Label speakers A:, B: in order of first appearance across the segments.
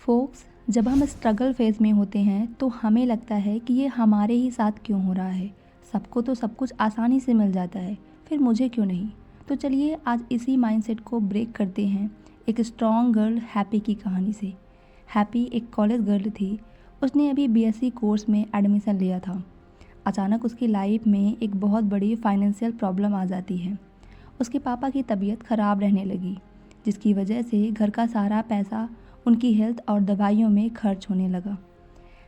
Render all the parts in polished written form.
A: Focus, जब हम struggle phase में होते हैं तो हमें लगता है कि ये हमारे ही साथ क्यों हो रहा है। सबको तो सब कुछ आसानी से मिल जाता है, फिर मुझे क्यों नहीं। तो चलिए आज इसी माइंडसेट को ब्रेक करते हैं एक स्ट्रॉन्ग गर्ल हैप्पी की कहानी से। हैप्पी एक कॉलेज गर्ल थी। उसने अभी बीएससी कोर्स में एडमिशन लिया था। अचानक उसकी लाइफ में एक बहुत बड़ी फाइनेंशियल प्रॉब्लम आ जाती है। उसके पापा की तबीयत ख़राब रहने लगी, जिसकी वजह से घर का सारा पैसा उनकी हेल्थ और दवाइयों में खर्च होने लगा।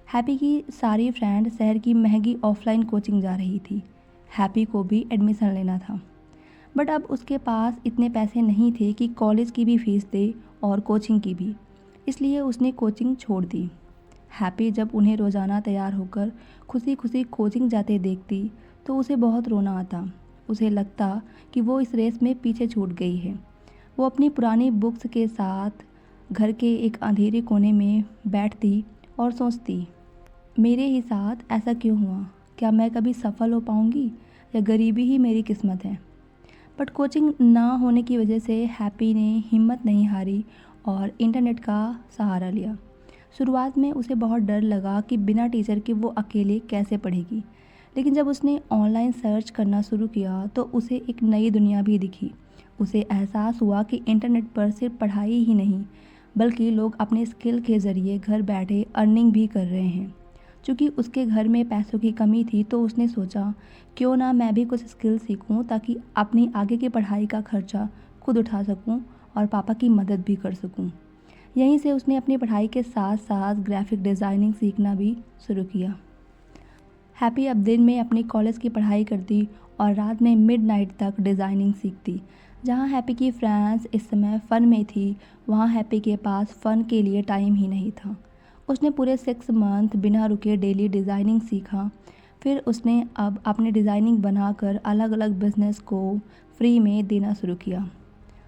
A: हैप्पी की सारी फ्रेंड शहर की महंगी ऑफलाइन कोचिंग जा रही थी। हैप्पी को भी एडमिशन लेना था, बट अब उसके पास इतने पैसे नहीं थे कि कॉलेज की भी फीस दे और कोचिंग की भी, इसलिए उसने कोचिंग छोड़ दी। हैप्पी जब उन्हें रोज़ाना तैयार होकर खुशी खुशी कोचिंग जाते देखती तो उसे बहुत रोना आता। उसे लगता कि वो इस रेस में पीछे छूट गई है। वो अपनी पुरानी बुक्स के साथ घर के एक अंधेरे कोने में बैठती और सोचती, मेरे ही साथ ऐसा क्यों हुआ? क्या मैं कभी सफल हो पाऊंगी या गरीबी ही मेरी किस्मत है? बट कोचिंग ना होने की वजह से हैप्पी ने हिम्मत नहीं हारी और इंटरनेट का सहारा लिया। शुरुआत में उसे बहुत डर लगा कि बिना टीचर के वो अकेले कैसे पढ़ेगी, लेकिन जब उसने ऑनलाइन सर्च करना शुरू किया तो उसे एक नई दुनिया भी दिखी। उसे एहसास हुआ कि इंटरनेट पर सिर्फ पढ़ाई ही नहीं, बल्कि लोग अपने स्किल के ज़रिए घर बैठे अर्निंग भी कर रहे हैं। चूँकि उसके घर में पैसों की कमी थी तो उसने सोचा, क्यों ना मैं भी कुछ स्किल सीखूं ताकि अपनी आगे की पढ़ाई का खर्चा खुद उठा सकूं और पापा की मदद भी कर सकूं। यहीं से उसने अपनी पढ़ाई के साथ साथ ग्राफिक डिज़ाइनिंग सीखना भी शुरू किया। हैप्पी अब दिन में अपनी कॉलेज की पढ़ाई करती और रात में मिडनाइट तक डिज़ाइनिंग सीखती। जहाँ हैप्पी की फ्रेंड्स इस समय फ़न में थी, वहाँ हैप्पी के पास फ़न के लिए टाइम ही नहीं था। उसने पूरे 6 मंथ बिना रुके डेली डिज़ाइनिंग सीखा। फिर उसने अब अपने डिज़ाइनिंग बनाकर अलग अलग बिजनेस को फ्री में देना शुरू किया।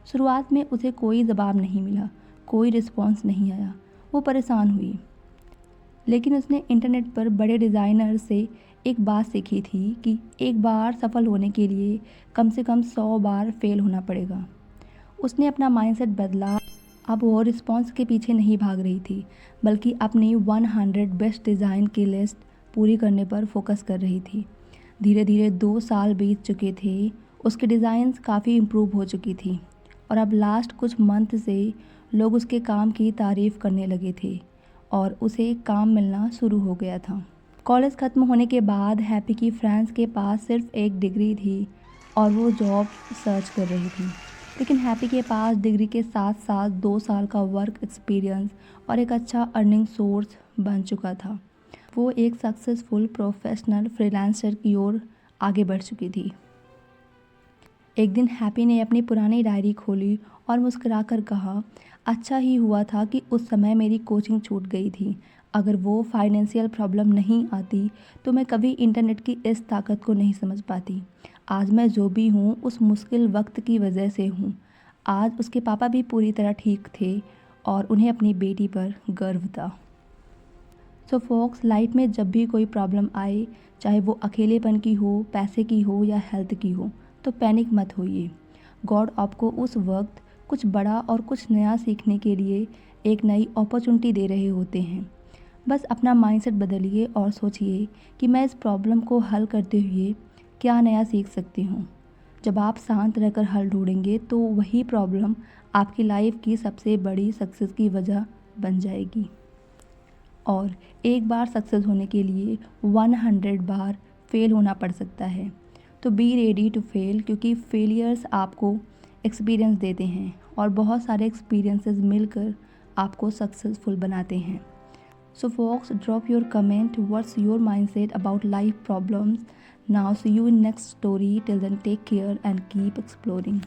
A: शुरुआत में उसे कोई जवाब नहीं मिला, कोई रिस्पॉन्स नहीं आया। वो परेशान हुई, लेकिन उसने इंटरनेट पर बड़े डिज़ाइनर से एक बात सीखी थी कि एक बार सफल होने के लिए कम से कम 100 बार फेल होना पड़ेगा। उसने अपना माइंडसेट बदला। अब वो रिस्पॉन्स के पीछे नहीं भाग रही थी, बल्कि अपनी 100 बेस्ट डिज़ाइन की लिस्ट पूरी करने पर फोकस कर रही थी। धीरे धीरे 2 साल बीत चुके थे। उसके डिज़ाइंस काफ़ी इम्प्रूव हो चुकी थी और अब लास्ट कुछ मंथ से लोग उसके काम की तारीफ़ करने लगे थे और उसे काम मिलना शुरू हो गया था। कॉलेज ख़त्म होने के बाद हैप्पी की फ्रेंड्स के पास सिर्फ एक डिग्री थी और वो जॉब सर्च कर रही थी। लेकिन हैप्पी के पास डिग्री के साथ साथ 2 साल का वर्क एक्सपीरियंस और एक अच्छा अर्निंग सोर्स बन चुका था। वो एक सक्सेसफुल प्रोफेशनल फ्रीलांसर की ओर आगे बढ़ चुकी थी। एक दिन हैप्पी ने अपनी पुरानी डायरी खोली और मुस्कुराकर कहा, अच्छा ही हुआ था कि उस समय मेरी कोचिंग छूट गई थी। अगर वो फाइनेंशियल प्रॉब्लम नहीं आती तो मैं कभी इंटरनेट की इस ताकत को नहीं समझ पाती। आज मैं जो भी हूँ उस मुश्किल वक्त की वजह से हूँ। आज उसके पापा भी पूरी तरह ठीक थे और उन्हें अपनी बेटी पर गर्व था। सो फोक्स, लाइफ में जब भी कोई प्रॉब्लम आए, चाहे वो अकेलेपन की हो, पैसे की हो या हेल्थ की हो, तो पैनिक मत होइए। गॉड आपको उस वक्त कुछ बड़ा और कुछ नया सीखने के लिए एक नई अपॉर्चुनिटी दे रहे होते हैं। बस अपना माइंडसेट बदलिए और सोचिए कि मैं इस प्रॉब्लम को हल करते हुए क्या नया सीख सकती हूँ। जब आप शांत रहकर हल ढूंढेंगे तो वही प्रॉब्लम आपकी लाइफ की सबसे बड़ी सक्सेस की वजह बन जाएगी। और एक बार सक्सेस होने के लिए 100 बार फेल होना पड़ सकता है। तो बी रेडी टू फेल, क्योंकि फेलियर्स आपको एक्सपीरियंस देते हैं और बहुत सारे एक्सपीरियंसेस मिलकर आपको सक्सेसफुल बनाते हैं। सो folks, drop your comment. What's your mindset about life problems? Now see you in next story. Till then, take care and keep exploring.